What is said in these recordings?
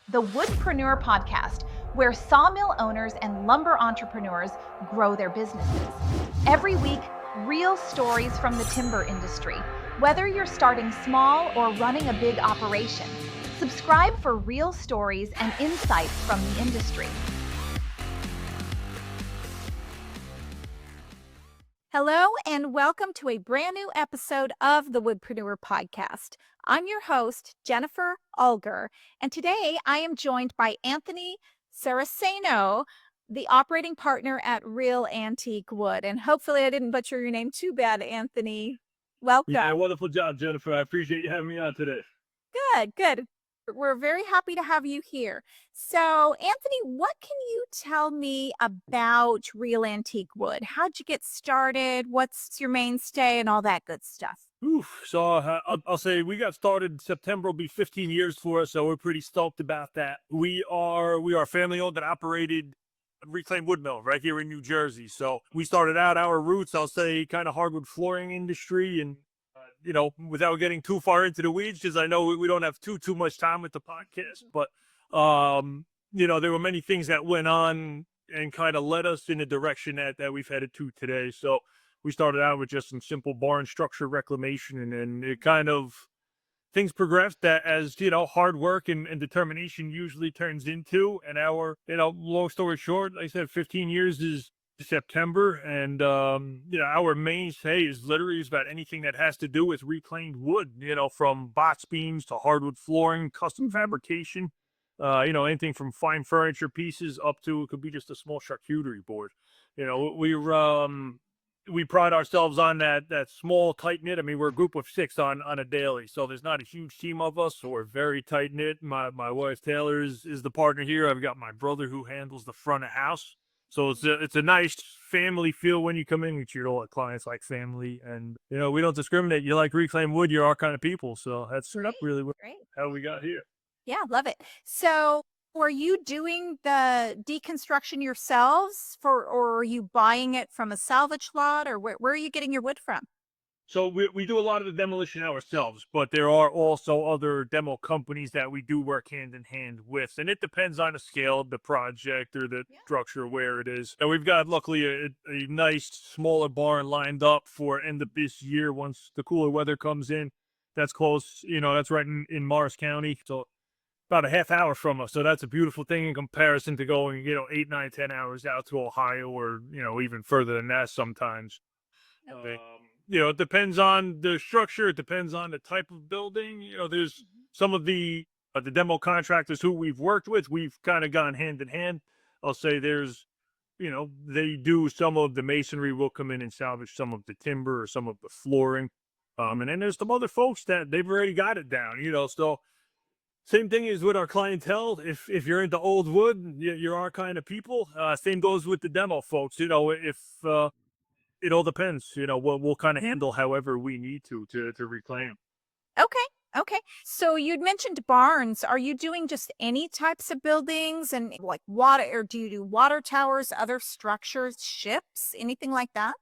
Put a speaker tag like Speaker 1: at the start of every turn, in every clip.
Speaker 1: the Woodpreneur Podcast, where sawmill owners and lumber entrepreneurs grow their businesses. Every week, real stories from the timber industry, whether you're starting small or running a big operation. Subscribe for real stories and insights from the industry. Hello, and welcome to a brand new episode of the Woodpreneur Podcast. I'm your host, Jennifer Alger, and today I am joined by Anthony Saraceno, the operating partner at Real Antique Wood. And hopefully I didn't butcher your name too bad, Anthony. Welcome.
Speaker 2: Yeah, wonderful job, Jennifer. I appreciate you having me on today.
Speaker 1: Good. We're very happy to have you here. So, Anthony, what can you tell me about Real Antique Wood? How'd you get started? What's your mainstay and all that good stuff?
Speaker 2: I'll say we got started. September will be 15 years for us, so we're pretty stoked about that. We are family owned and operated reclaimed wood mill right here in New Jersey. So we started out our roots, I'll say, kind of hardwood flooring industry, and without getting too far into the weeds, because I know we don't have too much time with the podcast, but there were many things that went on and kind of led us in the direction that we've headed to today. So we started out with just some simple barn structure reclamation, and then it kind of things progressed that as hard work and determination usually turns into. And our long story short, like I said, 15 years is September, and our mainstay is literally about anything that has to do with reclaimed wood, from box beams to hardwood flooring, custom fabrication, anything from fine furniture pieces up to, it could be just a small charcuterie board. We pride ourselves on that small, tight knit. I mean, we're a group of 6 on a daily, so there's not a huge team of us, so we're very tight knit. My wife Taylor is the partner here. I've got my brother who handles the front of house. So it's a nice family feel when you come in. We treat all our clients like family, and we don't discriminate. You like reclaimed wood, you're our kind of people. So that's set up really well how we got here.
Speaker 1: Yeah, love it. So were you doing the deconstruction yourselves or are you buying it from a salvage lot, or where are you getting your wood from?
Speaker 2: So we do a lot of the demolition ourselves, but there are also other demo companies that we do work hand in hand with. And it depends on the scale of the project or the structure where it is. And we've got, luckily, a nice smaller barn lined up for end of this year once the cooler weather comes in. That's close, that's right in Morris County. So about a half hour from us. So that's a beautiful thing in comparison to going, 8, 9, 10 hours out to Ohio, or, even further than that sometimes. Okay. It depends on the structure. It depends on the type of building. There's some of the demo contractors who we've worked with. We've kind of gone hand in hand. I'll say there's, they do some of the masonry. We'll come in and salvage some of the timber or some of the flooring. And then there's some other folks that they've already got it down, so same thing is with our clientele. If you're into old wood, you're our kind of people. Same goes with the demo folks. It all depends. We'll kind of handle however we need to reclaim.
Speaker 1: Okay. So you'd mentioned barns. Are you doing just any types of buildings and like water, or do you do water towers, other structures, ships, anything like that?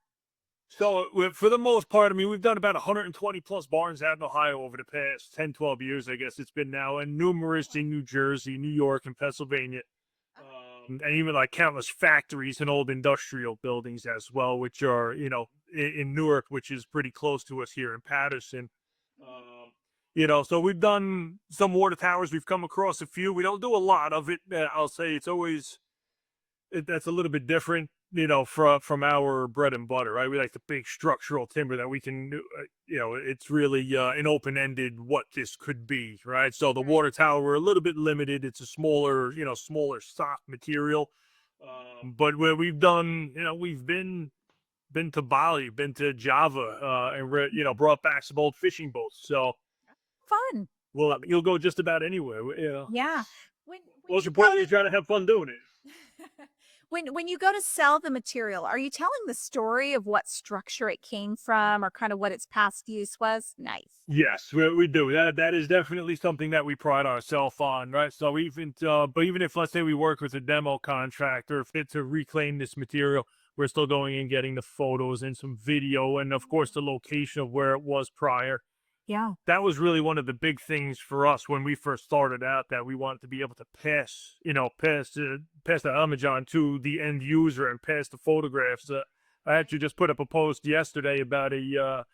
Speaker 2: So for the most part, I mean, we've done about 120 plus barns out in Ohio over the past 10, 12 years, I guess it's been now, and numerous in New Jersey, New York, and Pennsylvania. And even like countless factories and old industrial buildings as well, which are, in Newark, which is pretty close to us here in Patterson. So we've done some water towers. We've come across a few. We don't do a lot of it. I'll say that's a little bit different, from our bread and butter, right? We like the big structural timber that we can do. It's really an open-ended what this could be, right? So the water tower, we're a little bit limited. It's a smaller soft material. But where we've done, we've been to Bali, been to Java, and brought back some old fishing boats. So
Speaker 1: Fun.
Speaker 2: Well, you'll go just about anywhere.
Speaker 1: Yeah.
Speaker 2: Most importantly, you're trying to have fun doing it.
Speaker 1: When you go to sell the material, are you telling the story of what structure it came from or kind of what its past use was? Nice.
Speaker 2: Yes, we do. That is definitely something that we pride ourselves on, right? So even if, let's say, we work with a demo contractor to reclaim this material, we're still going and getting the photos and some video and, of course, the location of where it was prior.
Speaker 1: Yeah.
Speaker 2: That was really one of the big things for us when we first started out, that we wanted to be able to pass the image on to the end user and pass the photographs. I actually just put up a post yesterday about a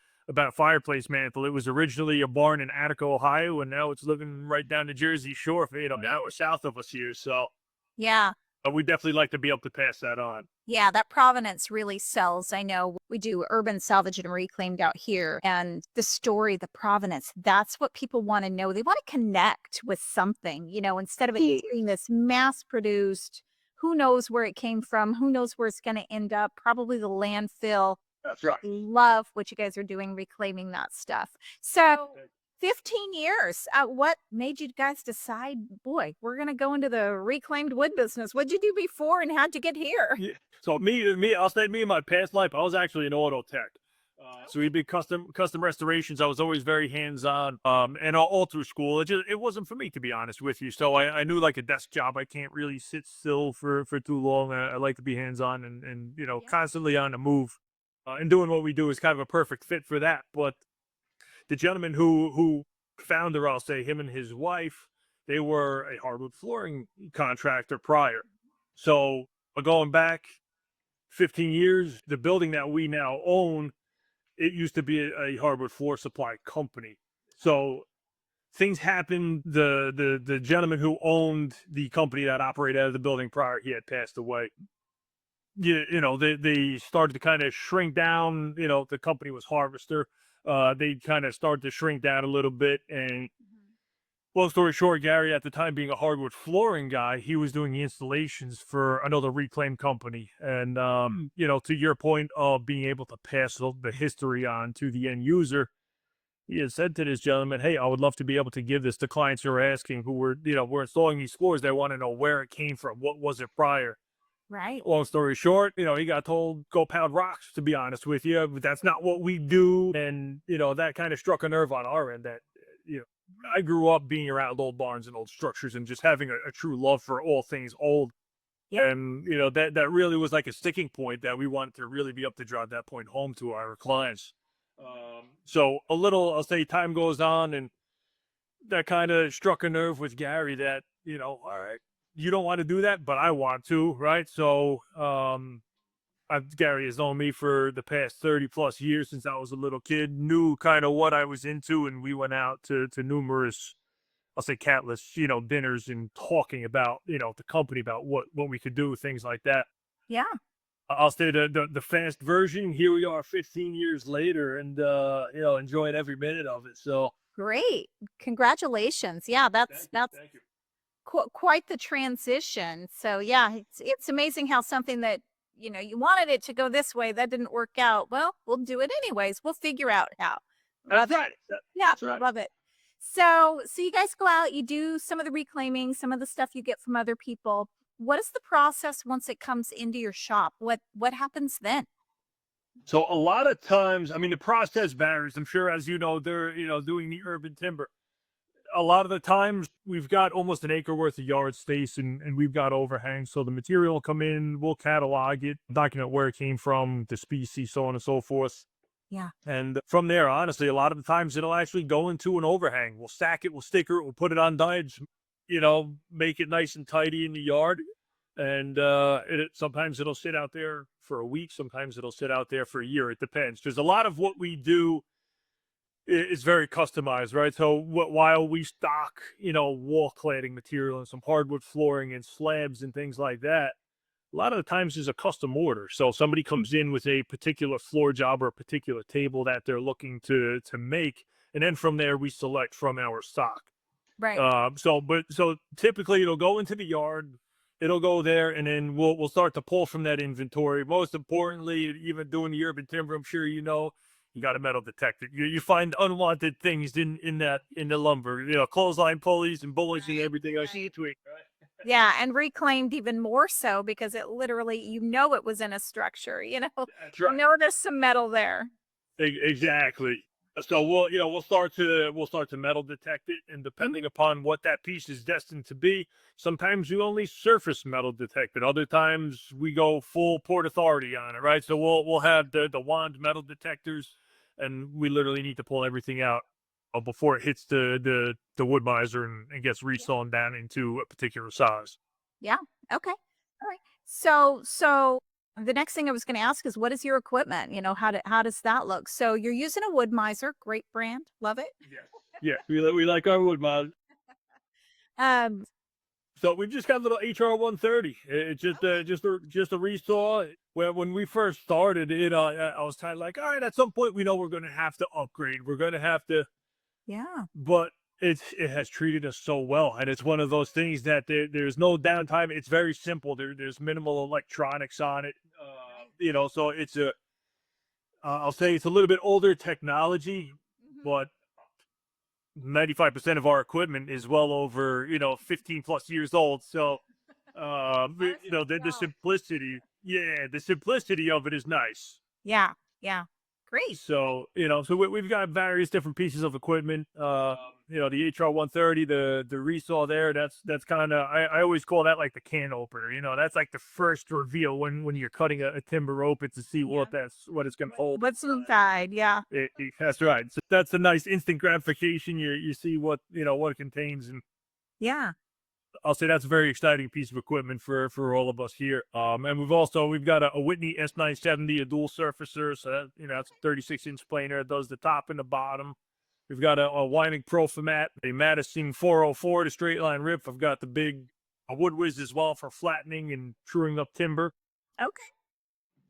Speaker 2: fireplace mantle. It was originally a barn in Attica, Ohio, and now it's living right down the Jersey Shore, an hour south of us here. So
Speaker 1: Yeah.
Speaker 2: we definitely like to be able to pass that on.
Speaker 1: Yeah, that Provenance really sells. I know we do urban salvage and reclaimed out here. And the story, the Provenance, that's what people want to know. They want to connect with something, instead of it being this mass produced, who knows where it came from, who knows where it's going to end up, probably the landfill.
Speaker 2: That's right.
Speaker 1: Love what you guys are doing, reclaiming that stuff. So 15 years. What made you guys decide, boy, we're going to go into the reclaimed wood business? What'd you do before and how'd you get here?
Speaker 2: Yeah. So I'll say me in my past life, I was actually an auto tech. So we did custom restorations. I was always very hands-on, and all through school. It wasn't for me, to be honest with you. So I knew, like, a desk job, I can't really sit still for too long. I like to be hands-on and constantly on the move. And doing what we do is kind of a perfect fit for that. But the gentleman who founded, I'll say, him and his wife, they were a hardwood flooring contractor prior. So going back 15 years, the building that we now own, it used to be a hardwood floor supply company. So things happened. The gentleman who owned the company that operated out of the building prior, he had passed away. They started to kind of shrink down. The company was Harvester. They kind of started to shrink down a little bit. And long story short, Gary, at the time being a hardwood flooring guy, he was doing the installations for another reclaimed company. And, to your point of being able to pass the history on to the end user, he had said to this gentleman, hey, I would love to be able to give this to clients who are asking, who we're installing these floors. They want to know where it came from. What was it prior?
Speaker 1: Right.
Speaker 2: Long story short, he got told, go pound rocks, to be honest with you. But that's not what we do. And, that kind of struck a nerve on our end that, I grew up being around old barns and old structures and just having a true love for all things old. Yep. And, that really was like a sticking point that we wanted to really be able to drive that point home to our clients. So a little, I'll say, time goes on, and that kind of struck a nerve with Gary that, all right, you don't want to do that, but I want to, right? So Gary has known me for the past 30 plus years since I was a little kid, knew kind of what I was into, and we went out to numerous, I'll say, catless, dinners, and talking about, the company, about what we could do, things like that.
Speaker 1: Yeah.
Speaker 2: I'll say the fast version. Here we are 15 years later, and enjoying every minute of it. So
Speaker 1: great. Congratulations. Yeah, that's
Speaker 2: thank you.
Speaker 1: Quite the transition. So yeah, it's amazing how something that you wanted it to go this way, that didn't work out. Well, we'll do it anyways. We'll figure out how.
Speaker 2: That's right.
Speaker 1: Yeah,
Speaker 2: That's right.
Speaker 1: love it. So you guys go out, you do some of the reclaiming, some of the stuff you get from other people. What is the process once it comes into your shop? What happens then?
Speaker 2: So a lot of times, I mean, the process varies. I'm sure, as you know, they're doing the urban timber. A lot of the times we've got almost an acre worth of yard space, and we've got overhang. So the material will come in, we'll catalog it, document where it came from, the species, so on and so forth.
Speaker 1: Yeah.
Speaker 2: And from there, honestly, a lot of the times it'll actually go into an overhang. We'll stack it, we'll sticker it, we'll put it on dies, make it nice and tidy in the yard. And sometimes it'll sit out there for a week. Sometimes it'll sit out there for a year. It depends. There's a lot of what we do is very customized, right? So while we stock, wall cladding material and some hardwood flooring and slabs and things like that, a lot of the times there's a custom order. So somebody comes in with a particular floor job or a particular table that they're looking to make, and then from there we select from our stock.
Speaker 1: Right.
Speaker 2: So typically it'll go into the yard, it'll go there, and then we'll start to pull from that inventory. Most importantly, even doing the urban timber, I'm sure you got a metal detector. You find unwanted things in the lumber, clothesline pulleys and bullets and everything. I see it tweak, right?
Speaker 1: Yeah, and reclaimed even more so because it literally, it was in a structure,
Speaker 2: That's right.
Speaker 1: There's some metal there.
Speaker 2: Exactly. So we'll start to metal detect it, and depending upon what that piece is destined to be, sometimes we only surface metal detect it. Other times we go full Port Authority on it, right? So we'll have the wand metal detectors, and we literally need to pull everything out. before it hits the wood miser and gets resawn down into a particular size.
Speaker 1: Yeah. Okay. All right. So the next thing I was going to ask is, what is your equipment? How does that look? So you're using a wood miser, great brand, love it.
Speaker 2: Yes. Yeah, we like our wood miser.
Speaker 1: Um,
Speaker 2: So we've just got a little HR 130. It's just
Speaker 1: Okay.
Speaker 2: just a resaw. When we first started, I was kind of like, all right, at some point we know we're going to have to upgrade. We're going to have to,
Speaker 1: yeah.
Speaker 2: but it has treated us so well, and it's one of those things that there's no downtime. It's very simple. There's minimal electronics on it. So it's I'll say it's a little bit older technology, but 95% of our equipment is well over 15 plus years old. So the simplicity, the simplicity of it is nice.
Speaker 1: Yeah. Yeah. Great.
Speaker 2: So we've got various different pieces of equipment. The HR 130, the resaw there. That's kind of, I always call that like the can opener. That's like the first reveal when you're cutting a timber open to see what it's going to hold.
Speaker 1: What's inside? Yeah.
Speaker 2: That's right. So that's a nice instant gratification. You see what what it contains, and
Speaker 1: Yeah.
Speaker 2: I'll say that's a very exciting piece of equipment for all of us here. And we've got a Whitney S970, a dual surfacer. So that's a 36-inch planer. It does the top and the bottom. We've got a winding Provenance, a Madison 404 to straight line rip. I've got the big Wood Whiz as well for flattening and truing up timber.
Speaker 1: Okay.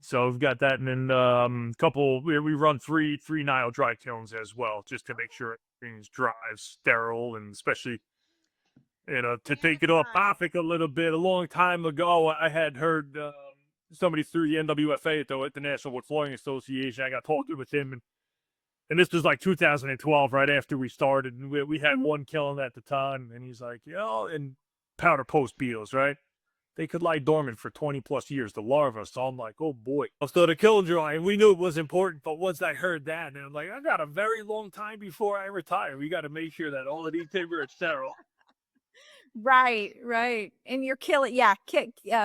Speaker 2: So we've got that, and then couple. We run three Nile dry kilns as well, just to make sure everything's dry, sterile, and especially to take it off topic a little bit. A long time ago, I had heard somebody through the NWFA at the National Wood Flooring Association. I got talking with him, and this was like 2012, right after we started. And we had one kiln at the time, and he's like, and powder post beetles, right? They could lie dormant for 20 plus years, the larvae. So I'm like, oh boy. So the kiln drying, we knew it was important, but once I heard that, and I'm like, I got a very long time before I retire. We got to make sure that all of these timber is sterile.
Speaker 1: Right. And you're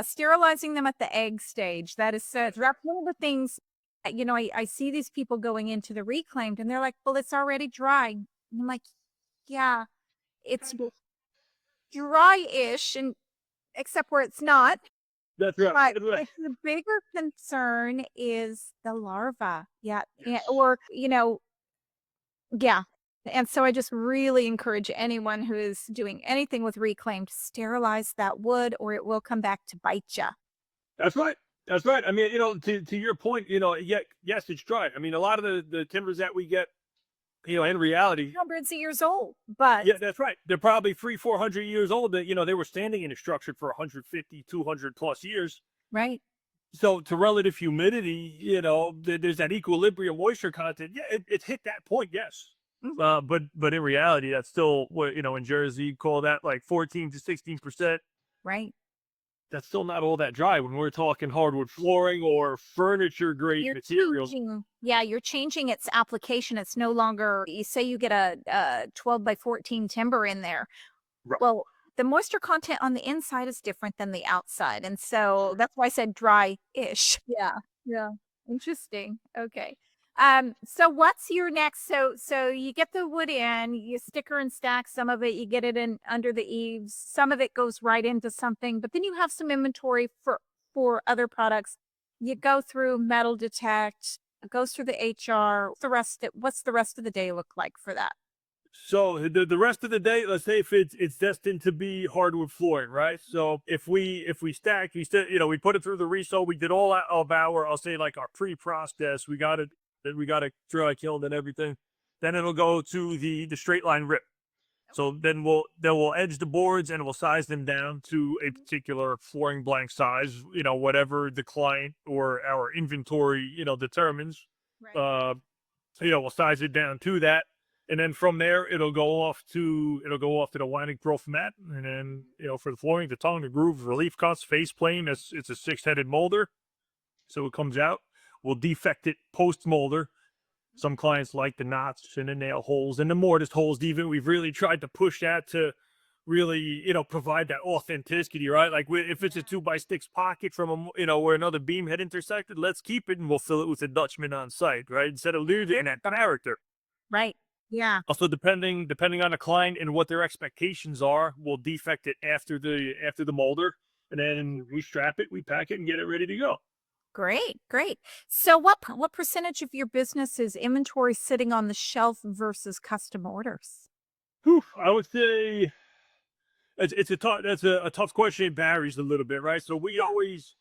Speaker 1: sterilizing them at the egg stage. That's one of the things, I see these people going into the reclaimed and they're like, well, it's already dry. And I'm like, yeah, it's dry-ish, and except where it's not.
Speaker 2: That's right.
Speaker 1: But the bigger concern is the larva. Yeah.
Speaker 2: Yes.
Speaker 1: Or, yeah. And so I just really encourage anyone who is doing anything with reclaimed, sterilize that wood, or it will come back to bite you.
Speaker 2: That's right. That's right. I mean, to your point, yes, it's dry. I mean, a lot of the timbers that we get, in reality,
Speaker 1: Hundreds of years old, but
Speaker 2: yeah, that's right. They're probably 300-400 years old. That they were standing in a structure for 150, 200 plus years.
Speaker 1: right.
Speaker 2: So to relative humidity, there's that equilibrium moisture content. Yeah, it hit that point. Yes. But in reality, that's still what in Jersey you call that like 14 to 16%.
Speaker 1: Right.
Speaker 2: That's still not all that dry when we're talking hardwood flooring or furniture grade materials.
Speaker 1: You're changing its application. It's no longer, you say you get a 12 by 14 timber in there.
Speaker 2: Right.
Speaker 1: Well, the moisture content on the inside is different than the outside. And so that's why I said dry-ish. Yeah. Interesting. Okay. So what's your next? So you get the wood in, you sticker and stack some of it, you get it in under the eaves, some of it goes right into something, but then you have some inventory for other products. You go through metal detect, it goes through the HR, what's the rest of the day look like for that?
Speaker 2: So the rest of the day, let's say if it's destined to be hardwood flooring, right? So if we stack, we put it through the resaw, we did all of our, I'll say like our pre-process, we got it dry kiln and everything. Then it'll go to the straight line rip. So then we'll edge the boards and we'll size them down to a particular flooring blank size, whatever the client or our inventory, determines.
Speaker 1: Right.
Speaker 2: We'll size it down to that. And then from there, it'll go off to the winding Provenance, and then for the flooring, the tongue, the groove, relief cuts, face plane. It's a 6-headed molder, so it comes out. We'll defect it post molder. Some clients like the knots and the nail holes and the mortise holes. Even we've really tried to push that to really provide that authenticity, right? Like if it's a 2x6 pocket from where another beam had intersected, let's keep it and we'll fill it with a Dutchman on site, right? Instead of losing that character.
Speaker 1: Right. Yeah.
Speaker 2: Also, depending on the client and what their expectations are, we'll defect it after the molder, and then we strap it, we pack it, and get it ready to go.
Speaker 1: Great, great. So what percentage of your business is inventory sitting on the shelf versus custom orders?
Speaker 2: Whew, I would say it's a tough that's a tough question. It varies a little bit, right? So we always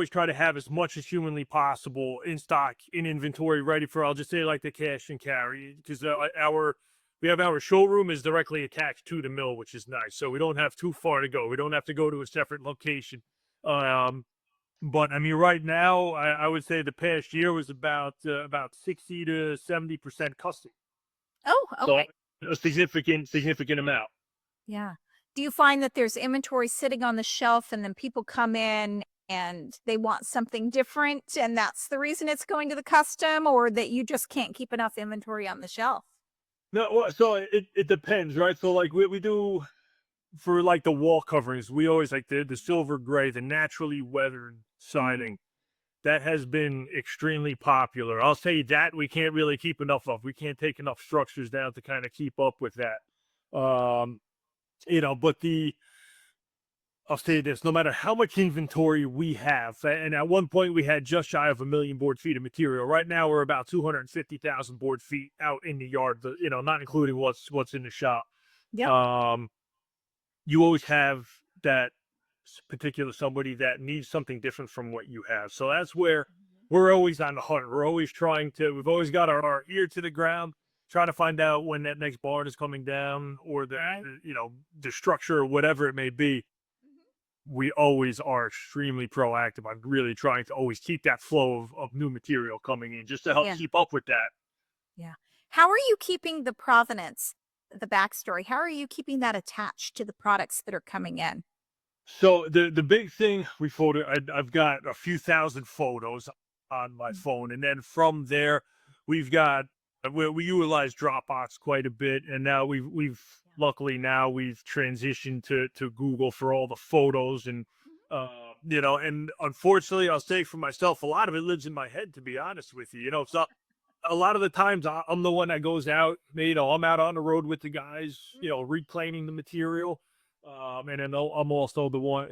Speaker 2: try to have as much as humanly possible in stock, in inventory, ready for, I'll just say, like the cash and carry, because our showroom is directly attached to the mill, which is nice. So we don't have too far to go. We don't have to go to a separate location. But I mean, right now, I would say the past year was about 60 to 70% custom.
Speaker 1: Oh,
Speaker 2: So
Speaker 1: okay.
Speaker 2: a significant amount.
Speaker 1: Yeah. Do you find that there's inventory sitting on the shelf and then people come in and they want something different and that's the reason it's going to the custom, or that you just can't keep enough inventory on the shelf?
Speaker 2: No, well, so it depends, right? So like we do for like the wall coverings, we always like the silver gray, the naturally weathered siding. That has been extremely popular. I'll say that we can't really keep enough of. We can't take enough structures down to kind of keep up with that. But I'll say this: no matter how much inventory we have, and at one point we had just shy of 1 million board feet of material. Right now we're about 250,000 board feet out in the yard. Not including what's in the shop.
Speaker 1: Yep.
Speaker 2: Um, you always have that particular somebody that needs something different from what you have. So that's where we're always on the hunt. We've always got our ear to the ground, trying to find out when that next barn is coming down, or the structure or whatever it may be. We always are extremely proactive on really trying to always keep that flow of new material coming in, just to help
Speaker 1: Yeah.
Speaker 2: keep up with that.
Speaker 1: Yeah. How are you keeping the provenance, the backstory? How are you keeping that attached to the products that are coming in?
Speaker 2: So the big thing I've got a few thousand photos on my phone, and then from there, we've got we utilize Dropbox quite a bit, and now we've luckily now we've transitioned to Google for all the photos, and and unfortunately, I'll say for myself, a lot of it lives in my head. To be honest with you, so a lot of the times I'm the one that goes out. I'm out on the road with the guys, reclaiming the material. And then I'm also the one,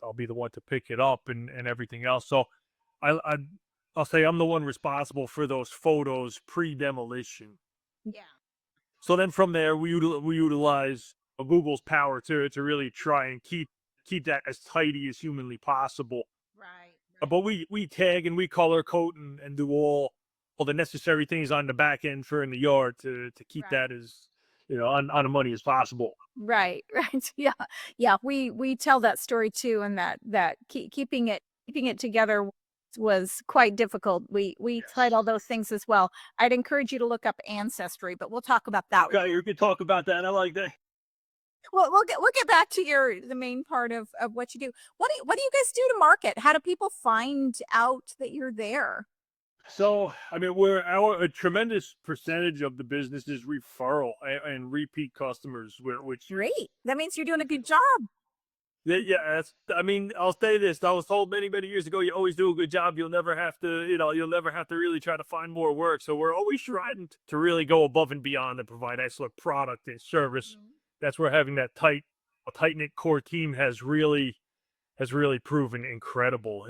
Speaker 2: I'll be the one to pick it up and everything else. So I, I I'll say I'm the one responsible for those photos pre-demolition.
Speaker 1: Yeah.
Speaker 2: So then from there we utilize Google's power to really try and keep that as tidy as humanly possible.
Speaker 1: Right.
Speaker 2: But we tag and we color code and do all the necessary things on the back end for in the yard to keep
Speaker 1: Right.
Speaker 2: that as on the money as possible.
Speaker 1: Right, right. Yeah. Yeah, we tell that story too, and keeping it together was quite difficult. We tried
Speaker 2: Yes.
Speaker 1: all those things as well. I'd encourage you to look up Ancestry, but we'll talk about that.
Speaker 2: Okay, you could talk about that. I like that.
Speaker 1: Well, we'll get back to the main part of what you do. What do you guys do to market? How do people find out that you're there?
Speaker 2: So, I mean, a tremendous percentage of the business is referral and repeat customers, which
Speaker 1: Great. That means you're doing a good job.
Speaker 2: yeah, I mean, I'll say this: I was told many, many years ago, you always do a good job. You'll never have to, you'll never have to really try to find more work. So we're always trying to really go above and beyond and provide excellent product and service. That's where having a tight knit core team has really proven incredible.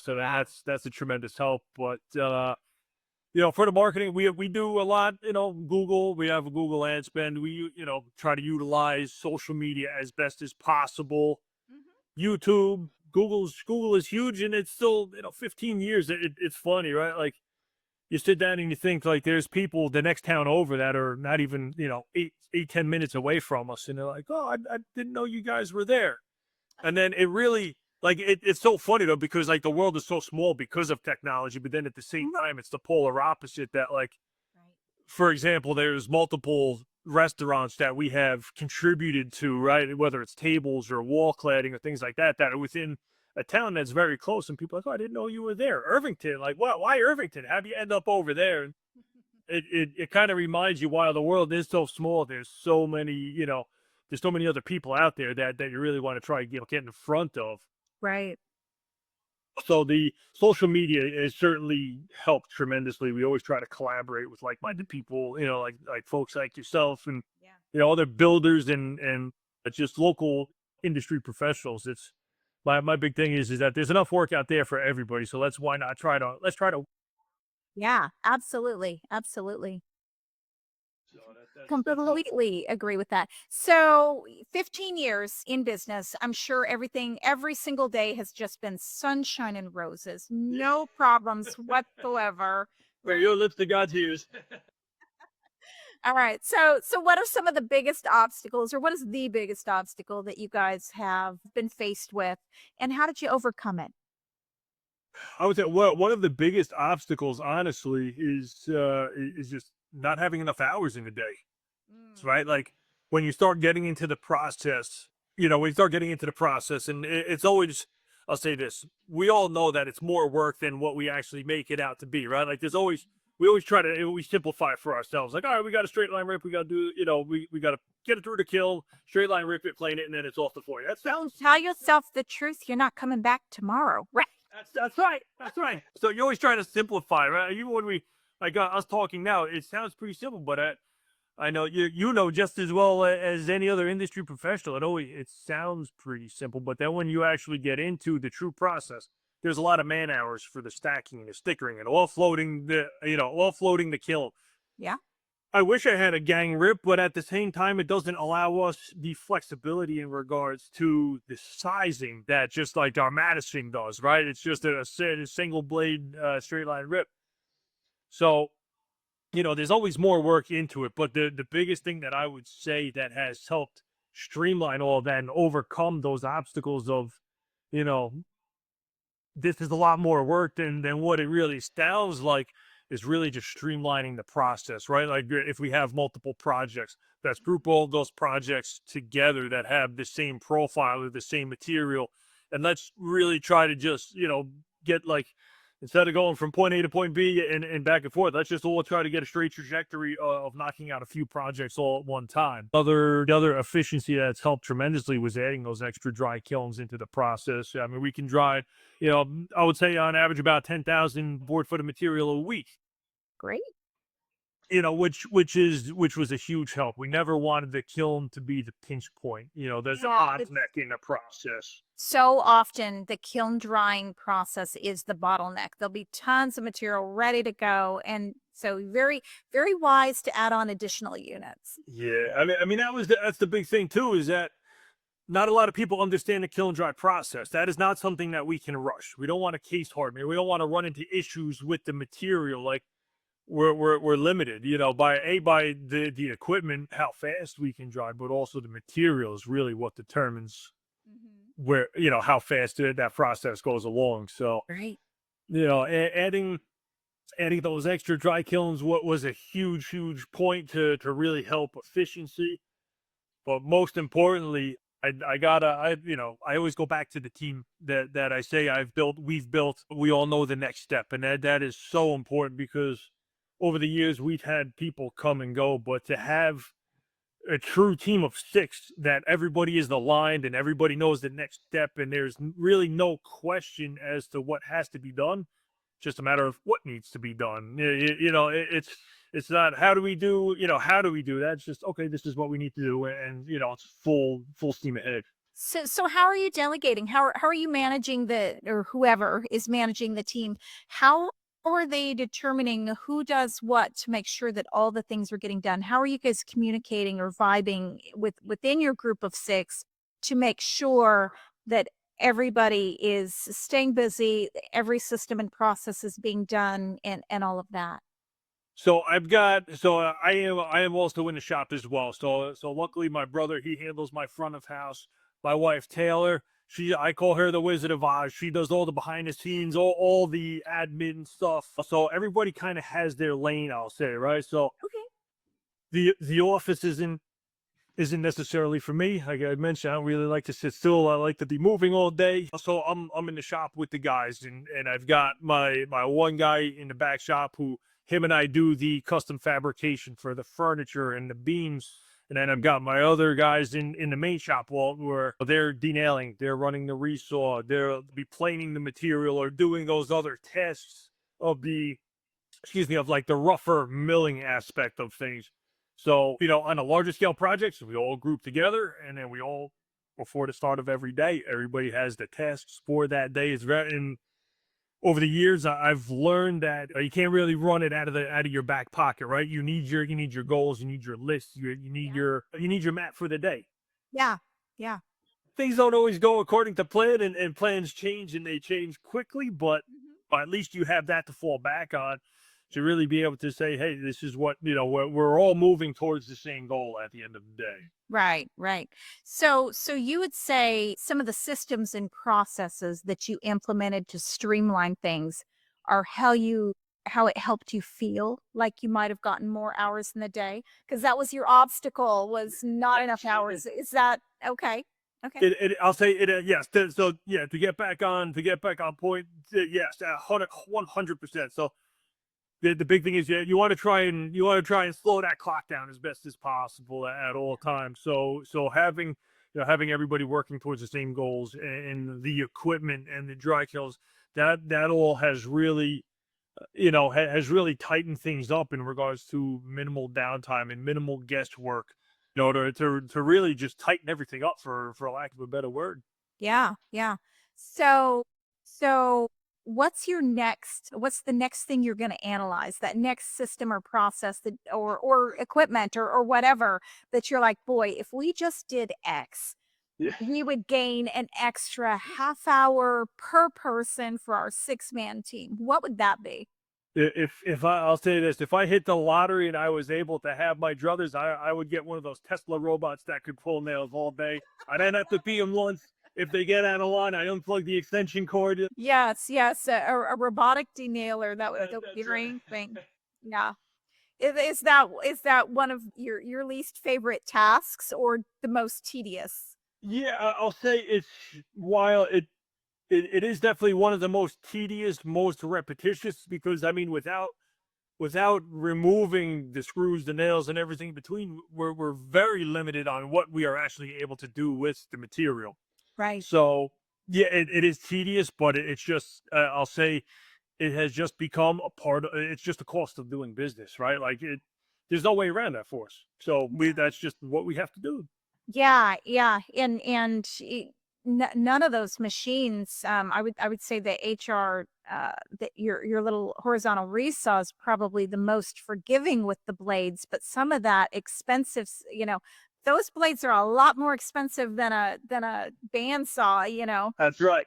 Speaker 2: So that's a tremendous help. But for the marketing, we do a lot. Google. We have a Google ad spend. We try to utilize social media as best as possible. YouTube, Google is huge, and it's still 15 years. It's funny, right? Like you sit down and you think like there's people the next town over that are not even 8-10 minutes away from us, and they're like, oh, I didn't know you guys were there. And then it really like it's so funny though, because like the world is so small because of technology, but then at the same time it's the polar opposite that like, for example, there's multiple restaurants that we have contributed to, right? Whether it's tables or wall cladding or things like that are within a town that's very close, and people are like, oh, I didn't know you were there. Irvington, like what? Why Irvington? How do you end up over there? And it kind of reminds you, while the world is so small, there's so many other people out there that you really want to try and get in front of.
Speaker 1: Right.
Speaker 2: So the social media has certainly helped tremendously. We always try to collaborate with like-minded people, like folks like yourself and
Speaker 1: Yeah.
Speaker 2: other builders and just local industry professionals. It's my big thing is that there's enough work out there for everybody. So let's try to.
Speaker 1: Yeah, absolutely. Absolutely.
Speaker 2: So that's helpful.
Speaker 1: Completely agree with that. So, 15 years in business, I'm sure every single day has just been sunshine and roses, no problems whatsoever.
Speaker 2: Where your lips to God's ears.
Speaker 1: All right. So what are some of the biggest obstacles, or what is the biggest obstacle that you guys have been faced with, and how did you overcome it?
Speaker 2: I would say one of the biggest obstacles, honestly, is just not having enough hours in the day.
Speaker 1: Mm.
Speaker 2: Right? Like when you start getting into the process, when you start getting into the process, and it's always, I'll say this: we all know that it's more work than what we actually make it out to be, right? Like we always try to we simplify it for ourselves. Like, all right, we got a straight line rip, we got to do, we got to get it through the kill, straight line rip it, plane it, and then it's off the floor. That
Speaker 1: Don't
Speaker 2: sounds
Speaker 1: tell yourself the truth. You're not coming back tomorrow, right?
Speaker 2: that's right. That's right. So you always try to simplify, right? Even when we like us talking now, it sounds pretty simple, but I know you know just as well as any other industry professional. It sounds pretty simple, but then when you actually get into the true process, there's a lot of man hours for the stacking and the stickering and offloading the kiln.
Speaker 1: Yeah.
Speaker 2: I wish I had a gang rip, but at the same time, it doesn't allow us the flexibility in regards to the sizing that just like our Madison does, right? It's just a single blade straight line rip. So there's always more work into it, but the biggest thing that I would say that has helped streamline all that and overcome those obstacles of, you know, this is a lot more work than what it really sounds like is really just streamlining the process, right? Like if we have multiple projects, let's group all those projects together that have the same profile or the same material, and let's really try to just, get like instead of going from point A to point B and back and forth, let's just all try to get a straight trajectory of knocking out a few projects all at one time. The other efficiency that's helped tremendously was adding those extra dry kilns into the process. I mean, we can dry, I would say on average about 10,000 board foot of material a week.
Speaker 1: Great.
Speaker 2: Which was a huge help. We never wanted the kiln to be the pinch point. There's a
Speaker 1: Yeah.
Speaker 2: bottleneck in the process.
Speaker 1: So often the kiln drying process is the bottleneck. There'll be tons of material ready to go. And so very, very wise to add on additional units.
Speaker 2: Yeah, I mean that's the big thing too, is that not a lot of people understand the kiln dry process. That is not something that we can rush. We don't want to case harden. We don't want to run into issues with the material. Like we're limited, by the equipment, how fast we can dry, but also the material is really what determines
Speaker 1: Mhm.
Speaker 2: where how fast that process goes along. So
Speaker 1: Right.
Speaker 2: adding those extra dry kilns what was a huge point to really help efficiency. But most importantly, I always go back to the team that I say we've built. We all know the next step, and that is so important because over the years we've had people come and go, but to have a true team of six that everybody is aligned and everybody knows the next step, and there's really no question as to what has to be done, just a matter of what needs to be done. It's not how do we do that. It's just, okay, this is what we need to do, and it's full steam ahead.
Speaker 1: So how are you delegating? How are you managing or whoever is managing the team? How are they determining who does what to make sure that all the things are getting done? How are you guys communicating or vibing within your group of six to make sure that everybody is staying busy, every system and process is being done, and all of that?
Speaker 2: I am also in the shop as well. So luckily my brother, he handles my front of house. My wife Taylor, I call her the Wizard of Oz. She does all the behind the scenes, all the admin stuff. So everybody kind of has their lane, I'll say, right? So
Speaker 1: Okay.
Speaker 2: the office isn't necessarily for me. Like I mentioned, I don't really like to sit still. I like to be moving all day. So I'm in the shop with the guys, and I've got my one guy in the back shop who him and I do the custom fabrication for the furniture and the beams And then I've got my other guys in the main shop where they're denailing, they're running the resaw, they'll be planing the material or doing those other tests of the, excuse me, of like the rougher milling aspect of things. So, on a larger scale projects, we all group together and then we all, before the start of every day, everybody has the tasks for that day. It's very, and over the years, I've learned that you can't really run it out of your back pocket, right? You need your goals, you need your list, you need
Speaker 1: Yeah.
Speaker 2: your map for the day.
Speaker 1: Yeah. Yeah.
Speaker 2: Things don't always go according to plan, and plans change and they change quickly, but
Speaker 1: Mhm.
Speaker 2: at least you have that to fall back on to really be able to say, hey, this is what, we're all moving towards the same goal at the end of the day.
Speaker 1: Right, right. So you would say some of the systems and processes that you implemented to streamline things are how it helped you feel like you might have gotten more hours in the day? Because that was your obstacle, was not enough hours. Is that okay? Okay.
Speaker 2: I'll say it. Yes. So yeah, to get back on point. Yes, 100%. So the big thing is, yeah, you want to try and slow that clock down as best as possible at all times. So having everybody working towards the same goals, and the equipment and the dry kilns, that all has really, has really tightened things up in regards to minimal downtime and minimal guest work, to really just tighten everything up, for lack of a better word.
Speaker 1: Yeah, yeah. So so what's the next thing you're gonna analyze? That next system or process that or equipment or whatever that you're like, "Boy, if we just did X,
Speaker 2: Yeah.
Speaker 1: we would gain an extra half hour per person for our six-man team." What would that be?
Speaker 2: I'll say this, if I hit the lottery and I was able to have my druthers, I would get one of those Tesla robots that could pull nails all day. I don't have to pee them once. If they get out of line, I unplug the extension cord.
Speaker 1: Yes, yes, a robotic denailer, that would the
Speaker 2: That's right.
Speaker 1: green thing. Yeah. Is that one of your least favorite tasks or the most tedious?
Speaker 2: Yeah, I'll say while it is definitely one of the most tedious, most repetitious, because I mean, without removing the screws, the nails, and everything between, we're very limited on what we are actually able to do with the material.
Speaker 1: Right.
Speaker 2: So yeah, it is tedious, but it's just, I'll say, it has just become a part of, it's just the cost of doing business, right? Like, there's no way around that for us. So that's just what we have to do.
Speaker 1: Yeah, yeah, and none of those machines, I would say the HR, that your little horizontal resaw is probably the most forgiving with the blades, but some of that expensive, those blades are a lot more expensive than a bandsaw,
Speaker 2: That's right.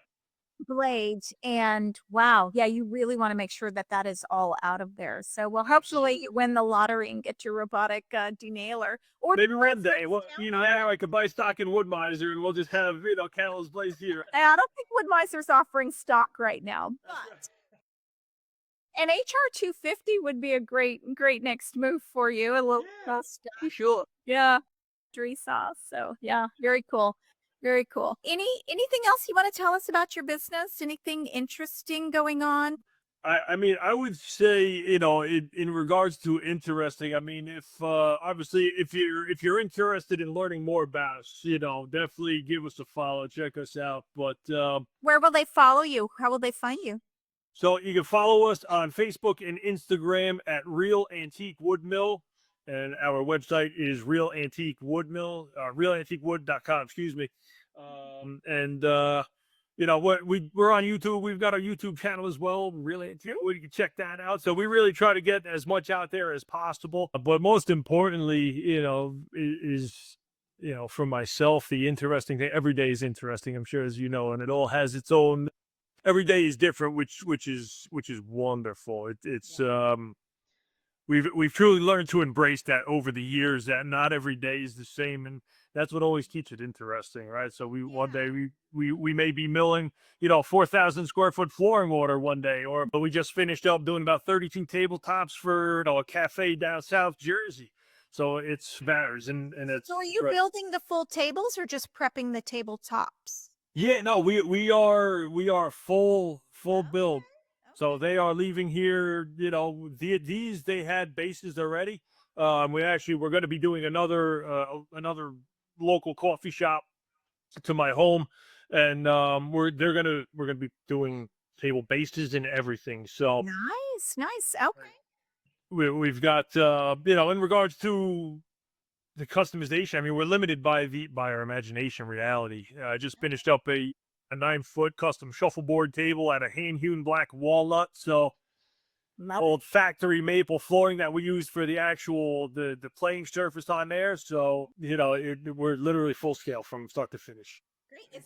Speaker 1: blades. And wow, yeah, you really want to make sure that that is all out of there. So, well, hopefully you win the lottery and get your robotic denailer or
Speaker 2: Maybe one day,
Speaker 1: friends
Speaker 2: well,
Speaker 1: down.
Speaker 2: I could buy stock in Woodmiser and we'll just have, Callum's place here.
Speaker 1: I don't think Woodmiser's offering stock right now,
Speaker 2: That's
Speaker 1: but an HR 250 would be a great next move for you. A little
Speaker 2: right.
Speaker 1: stock. Sure. Yeah. Sauce. So yeah, very cool. Very cool. Anything else you want to tell us about your business? Anything interesting going on?
Speaker 2: I mean, I would say, in regards to interesting, I mean, if obviously, if you're interested in learning more about us, definitely give us a follow, check us out. But
Speaker 1: Where will they follow you? How will they find you?
Speaker 2: so you can follow us on Facebook and Instagram at Real Antique Wood Mill, and our website is Real Antique Wood Mill, realantiquewood.com, excuse me. And what we're on YouTube. We've got our YouTube channel as well. Really, you can check that out. So we really try to get as much out there as possible. But most importantly, is for myself, the interesting thing. Every day is interesting, I'm sure, as you know, and it all has its own. Every day is different, which is wonderful. It's we've truly learned to embrace that over the years, that not every day is the same, and that's what always keeps it interesting, right? So one day we may be milling 4,000 square foot flooring order one day, or but we just finished up doing about 32 tabletops for a cafe down South Jersey. So it's varies, and it's
Speaker 1: So are you
Speaker 2: right.
Speaker 1: building the full tables or just prepping the tabletops?
Speaker 2: Yeah, no, we are full build.
Speaker 1: Okay.
Speaker 2: So
Speaker 1: Okay.
Speaker 2: they are leaving here, these they had bases already. We're going to be doing another local coffee shop to my home, and we're gonna be doing table bases and everything. So
Speaker 1: Nice, nice. Okay.
Speaker 2: we've got in regards to the customization. I mean, we're limited by our imagination. Reality. I just finished up a 9-foot custom shuffleboard table out of hand-hewn black walnut. So
Speaker 1: Love
Speaker 2: old factory maple flooring that we used for the actual the playing surface on there. So we're literally full scale from start to finish.
Speaker 1: Great.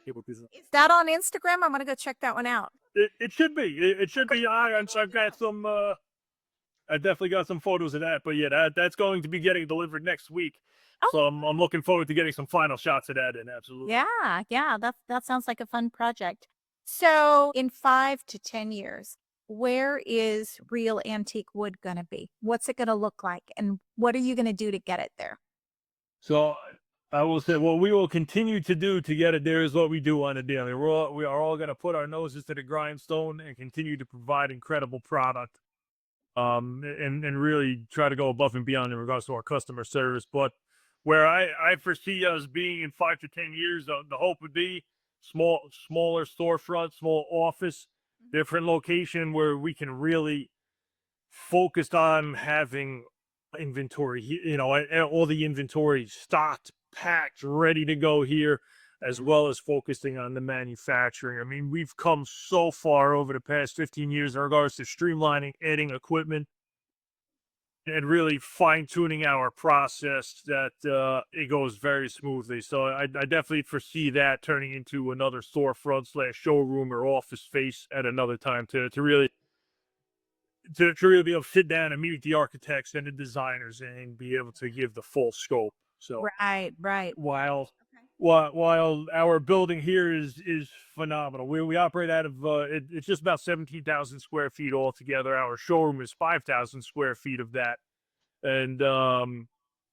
Speaker 2: Table pieces.
Speaker 1: Is that on Instagram? I'm gonna go check that one out.
Speaker 2: It should be. It should be. I've got some. I definitely got some photos of that. But yeah, that's going to be getting delivered next week.
Speaker 1: Oh.
Speaker 2: So I'm looking forward to getting some final shots of that in. Absolutely.
Speaker 1: Yeah, yeah. That sounds like a fun project. So in 5 to 10 years, where is Real Antique Wood gonna be? What's it gonna look like? And what are you gonna do to get it there?
Speaker 2: So I will say, what we will continue to do to get it there is what we do on a daily. We are all going to put our noses to the grindstone and continue to provide incredible product, and really try to go above and beyond in regards to our customer service. But where I foresee us being in 5 to 10 years, the hope would be smaller storefront, small office, different location where we can really focus on having inventory, all the inventory stocked, packed, ready to go here, as well as focusing on the manufacturing. I mean, we've come so far over the past 15 years in regards to streamlining, adding equipment, and really fine-tuning our process that it goes very smoothly. So I definitely foresee that turning into another storefront / showroom or office space at another time to really be able to sit down and meet with the architects and the designers and be able to give the full scope. So
Speaker 1: Right.
Speaker 2: while our building here is phenomenal, we operate out of it's just about 17,000 square feet altogether. Our showroom is 5,000 square feet of that, and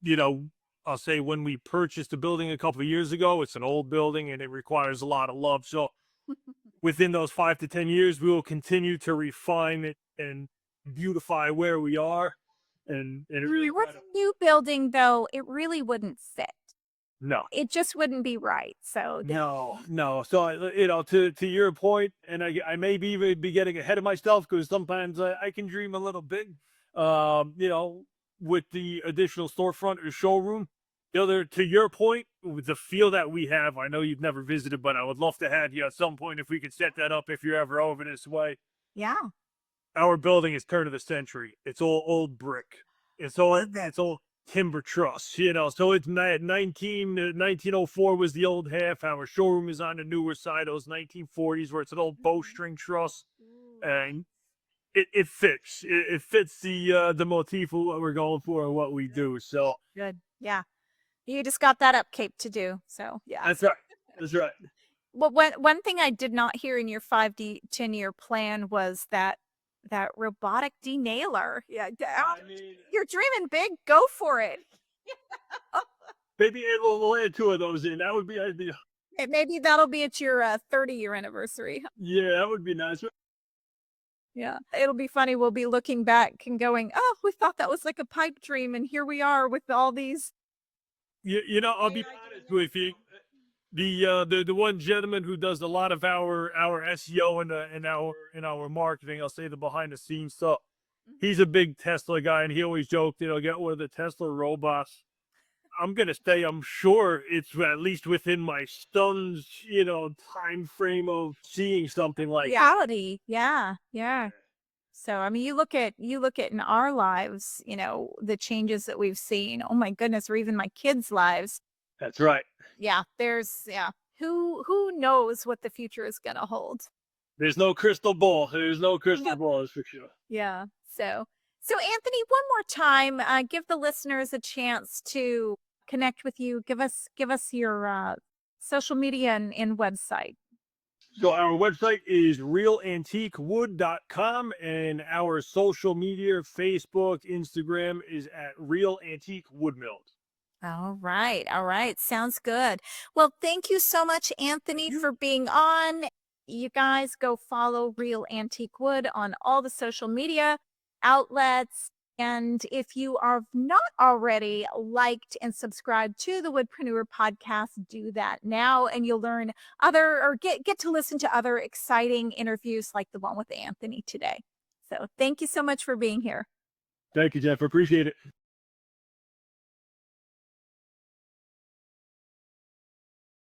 Speaker 2: you know. I'll say when we purchased the building a couple of years ago, it's an old building and it requires a lot of love. So within those 5 to 10 years, we will continue to refine it and beautify where we are, and really
Speaker 1: With a new building, though, it really wouldn't fit.
Speaker 2: no.
Speaker 1: It just wouldn't be right. So
Speaker 2: No. So to your point, and I may even be getting ahead of myself because sometimes I can dream a little big. With the additional storefront or showroom, to your point, with the feel that we have, I know you've never visited, but I would love to have you at some point if we could set that up if you're ever over this way.
Speaker 1: yeah.
Speaker 2: Our building is turn of the century. It's all old brick. It's all timber truss, so it's 1904 was the old half. Our showroom is on the newer side, those 1940s, where it's an old bowstring truss, and it fits. It fits the motif of what we're going for and what we do. So
Speaker 1: Good. Yeah. You just got that upkeep to do. So yeah.
Speaker 2: that's right. That's right.
Speaker 1: Well, one thing I did not hear in your 5 to 10 year plan was that robotic denailer. Yeah.
Speaker 2: I mean,
Speaker 1: You're dreaming big. Go for it.
Speaker 2: maybe we'll add 2 of those in. That would be ideal.
Speaker 1: Maybe that'll be at your 30-year anniversary.
Speaker 2: Yeah, that would be nice.
Speaker 1: Yeah. It'll be funny. We'll be looking back and going, oh, we thought that was like a pipe dream. And here we are with all these.
Speaker 2: I'll be honest with you. The one gentleman who does a lot of our SEO and our marketing, I'll say the behind the scenes stuff. He's a big Tesla guy, and he always joked, get one of the Tesla robots. I'm gonna say I'm sure it's at least within my son's time frame of seeing something like
Speaker 1: Reality. Yeah. Yeah. So, I mean, you look at in our lives, the changes that we've seen. Oh my goodness, or even my kids' lives.
Speaker 2: That's right.
Speaker 1: Yeah, who knows what the future is going to hold.
Speaker 2: There's no crystal ball. There's no crystal ball, that's for sure.
Speaker 1: Yeah. So Anthony, one more time, give the listeners a chance to connect with you. Give us your social media and website.
Speaker 2: So our website is realantiquewood.com, and our social media, Facebook, Instagram, is at Real Antique Woodmills.
Speaker 1: All right. Sounds good. Well, thank you so much, Anthony, for being on. You guys go follow Real Antique Wood on all the social media outlets. And if you are not already liked and subscribed to the Woodpreneur podcast, do that now, and you'll learn get to listen to other exciting interviews like the one with Anthony today. So thank you so much for being here.
Speaker 2: Thank you, Jeff. Appreciate it.